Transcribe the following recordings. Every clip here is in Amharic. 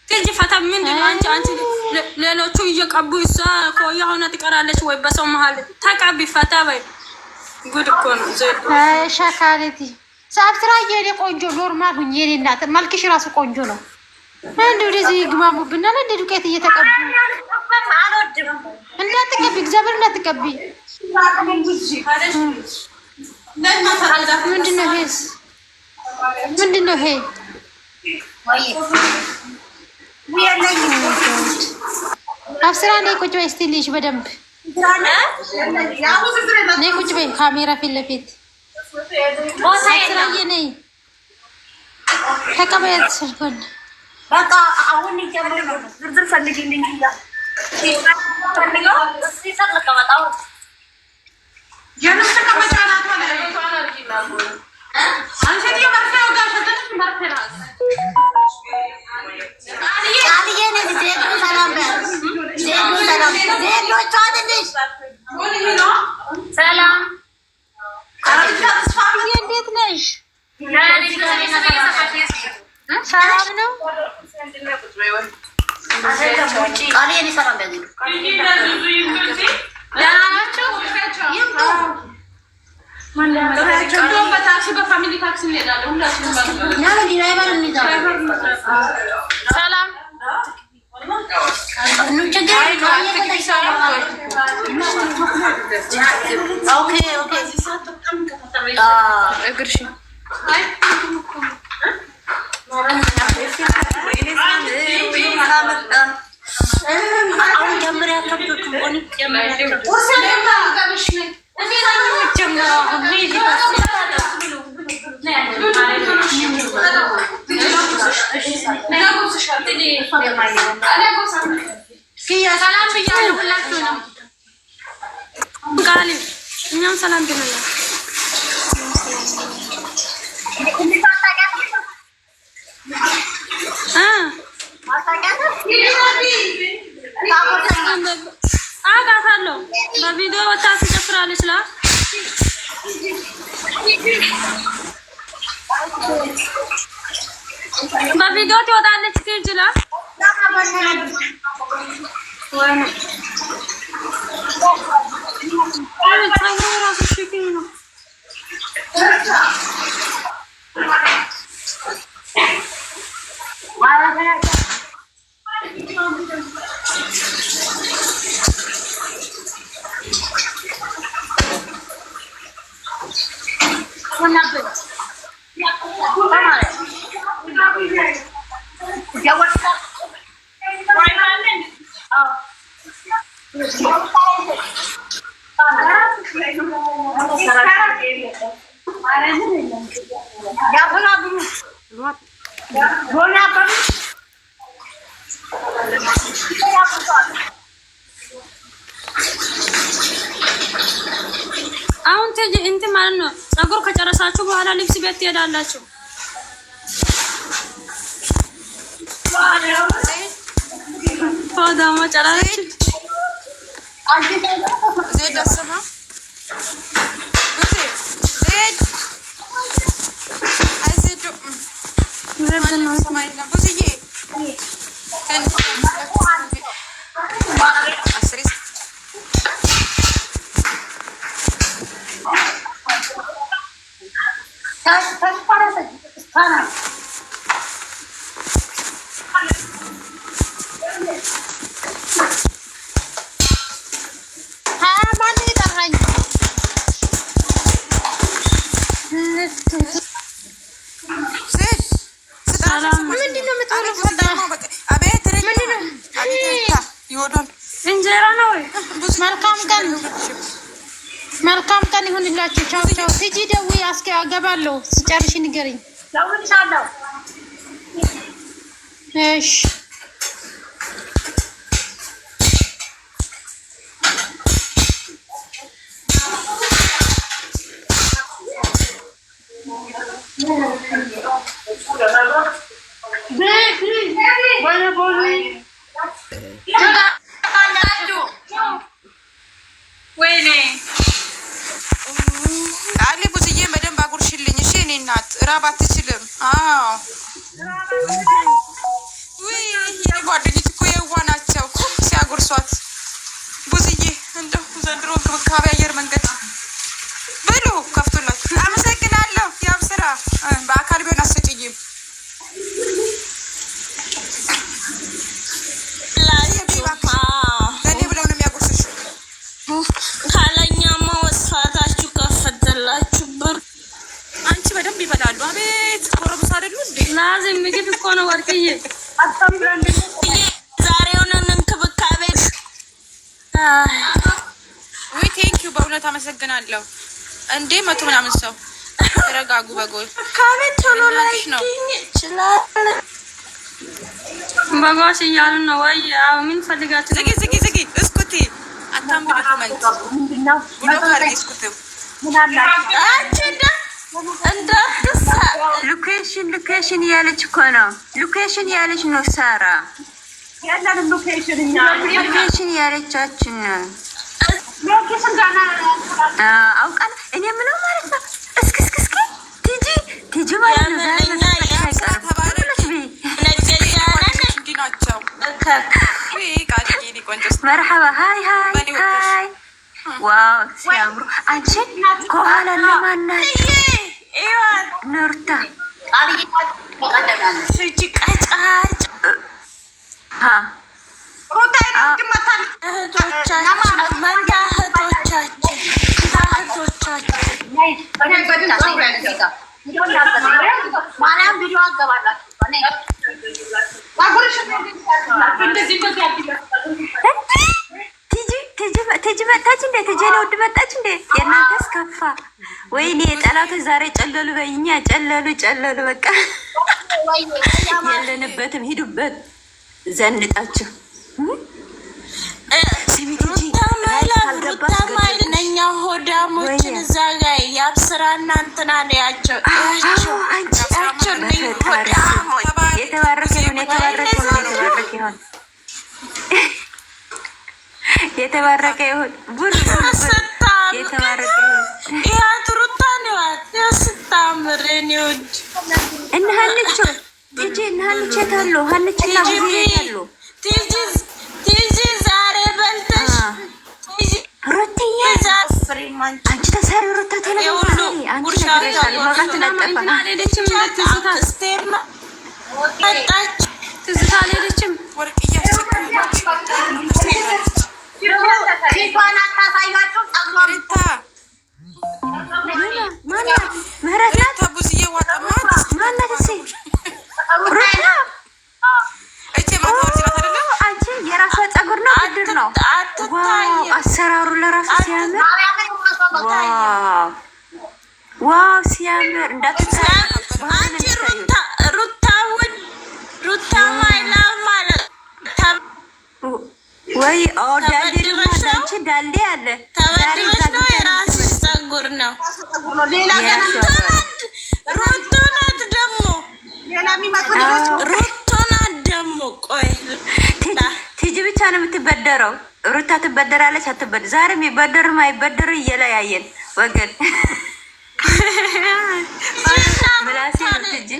ትንጂ ፈታ ምንድነው አንቺ ሌሎቹ እየቀቡ እሷ ኮያ ሆና ትቀራለች ወይ በሰው መሀል ተቀቢ ፈታ በይ ጉድ እኮ ነው ሸካለቲ ሳብስራ የኔ ቆንጆ ኖርማል ሁኝ የኔ እናት መልክሽ ራሱ ቆንጆ ነው እንደው ለዚህ ግማሙብና እንደ ዱቄት እየተቀቡ እንዳትቀቢ እግዚአብሔር እንዳትቀቢ ምንድነው ይሄ አብስራ ነይ ቁጭ በይ እስቲ ልጅ በደንብ ነይ ቁጭ በይ ካሜራ ፊት ለፊት አብስራዬ ነይ ተቀበያት ስልኩን በቃ አሁን ይጀምር ነው ዝርዝር ፈልጊልኝ ፈልገው እስቲ ተቀመጣው የነሱ ተቀመጫናት ማለት ነው ታናርጊናው አንቺ የማርፈው ጋር ተደረሽ ማርፈራ አሊዬ ነኝ ዜዶ ሰላም ዜዶ ቻትልሽ ሰላም እንዴት ነሽ ሰላም ነው አሊዬ ነኝ ሰላም በዚህ በታክሲ በፋሚሊ ታክሲ እንሄዳለን ሁላችንም ሰላም ሰላም ብያለሁ ሁላችሁንም ቃል እኛም ሰላም ብለናል አጋታለሁ በቪዲዮ ወጣ ትጨፍራለች ላ በቪዲዮ ትወጣለች ትጅላ አሁን ተጂ እንት ማለት ነው ጸጉር ከጨረሳችሁ በኋላ ልብስ ቤት ትሄዳላችሁ ሆዳማ ጨራለች زيد السما زيد هاي زيد زيد السما يلا بوزي كان اسري تاش para sana መልካም ቀን ይሁንላችሁ ቻው ቻው ትጂ ደውይ አስከ አገባለሁ ስጨርሽ ንገሪኝ ደውልሻለሁ እሺ ወይኔ አሊ ቡዝዬ በደንብ አጉርሽልኝ እሺ እኔ እናት ራብ አትችልም አዎ ላዝም ምግብ እኮ ነው ወርቅዬ። ዛሬውን እንክብካቤ ወይ ቴንኪው በእውነት አመሰግናለሁ። እንዴ 100 ምናምን ሰው ተረጋጉ። በጎይ ካቤት ቶሎ ላይ ነው ይችላል። በጓሽ እያሉ ነው ወይ? አዎ ምን ፈልጋችሁ? ዝጊ እስኩቲ አታምሩ ኮመንት ምንድነው? ብሎ ታርጊ እስኩቲ ምን አላችሁ? አችዳ እንዳትሳ ሎኬሽን ያለች እኮ ነው። ሎኬሽን ያለች ነው ሳራ። ያለን ሎኬሽን ያለቻችን ሎኬሽን ጋና አውቃለ እኔ ምንም ማለት ነው። እስኪ ቲጂ ማለት ነው። መርሐባ ሃይ ዋው ሲያምሩ። አንቺ ከኋላ ለማናት ኑርታ ቲጂ መጣች እንዴ? ቲጂ ነው ውድ መጣች እንዴ? የእናንተስ ከፋ። ወይኔ ጠላቶች ዛሬ ጨለሉ። በእኛ ጨለሉ። በቃ የለንበትም። ሂዱበት ዘንጣችሁ ሩታማይል ነኛ ሆዳሞችን እዛ ጋር ያብስራ እናንትና ያቸው የተባረከ ይሁን። የተባረከ ይሁን። ያት ሩታ ነው ስታምር ኒውድ እና ሀንቹ ቲጂ እና ሀንቹ ታሉ ሀንቹና ብዙ ይታሉ። ቲጂ ዛሬ በልተሽ ሩትዬ አንቺ ተሰሪ ሩታ ተለምዶ አንቺ ተገረሻል ማለት ተለጠፈ ትዝታ አልሄደችም። ወርቅ እያስቸገረች ፊቷን አታሳያቸው። ጠግማሪታ ምህረት ናት። ተቡዝዬ ዋጣማት ማናት? እሺ ሩታ አንቺ የራሷ ፀጉር ነው ብድር ነው። ዋው አሰራሩ ለራሱ ሲያምር ዋው ሲያምር እንዳትታይ አንቺ ሩታ ማይላ ማለት ወይ ዳሌ አንቺ ዳሌ አለ ተበድበሽ ነው። የራስሽ ፀጉር ነው። ሩቶናት ደግሞ ቆይ ቲጂ ብቻ ነው የምትበደረው። ሩታ ትበደራለች አትበደር። ዛሬ የሚበደርም አይበደር እየለያየን ወገን ምላሴ ቲጂ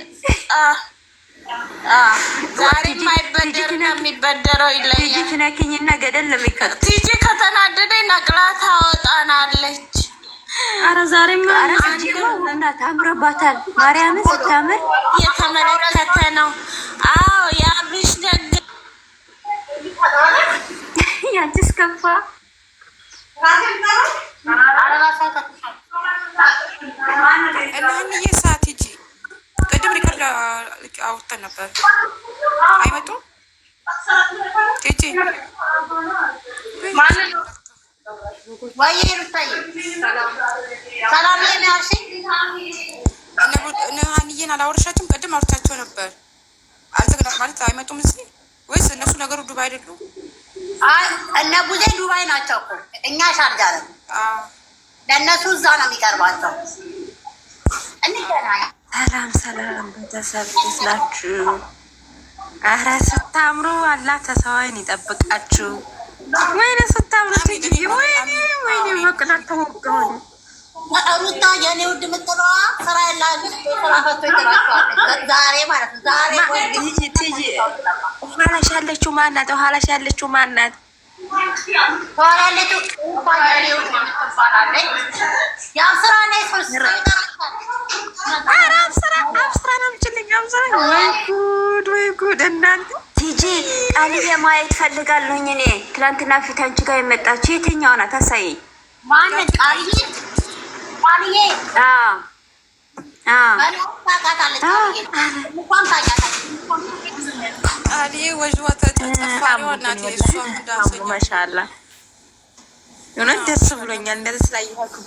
ዛሬ የማይበደር የሚበደረው ይለያል። ቲጂ ትነኪኝና ገደል ለሚከት ቲጂ ከተናደደ ነቅላት ታወጣናለች። አረ ዛሬማ እናት አምሮባታል። ማርያምን ስታምር የተመለከተ ነው። አዎ የአብሽ ደግ ያንቺስ ከፋ። እናንዬ ሰዓት ሂጂ። ቅድም ሪከርድ አውርተን ነበር። አይመጡም ሂጂ እነ ሀንዬን አላወራሻቸውም? ቅድም አውርቻቸው ነበር። አልዘግናት ማለት አይመጡም እዚህ ወይስ እነሱ ነገሩ ዱባይ አይደሉም? እነ ቡዜ ዱባይ ናቸው እኮ እኛ ሻርጃ ነን። ለእነሱ እዛ ነው የሚቀርባቸው። ሰላም ቤተሰብ እንዴት ናችሁ? ኧረ ስታምሩ አላህ ተሰዋይን ይጠብቃችሁ። ወይኔ ስታምሩ ትጅ ወይኔ መቅዳት ተወቀሆነ ሩታ የኔ ውድ ምጥለዋ ስራ ያላችሁ ስራ ፈቶ ይተራቸዋለች። ዛሬ ማለት ነው። ዛሬ ትጅ ኋላሽ ያለችው ማናት? ኋላሽ ያለችው ማናት? ኋላ ያለችው የኔ ውድ ምትባላለች። ያው ስራ ነው ይፈስራ ወይ ጉድ እናንተ። ቲጂ ቃልዬ ማየት ፈልጋለሁኝ እኔ። ትላንትና ፊት አንቺ ጋር የመጣችው የትኛው ናት? አሳይኝ። ማነው? ቃልዬ ማሻአላ የሆነ ደስ ብሎኛል እንደዚህ ስላየኋችሁ።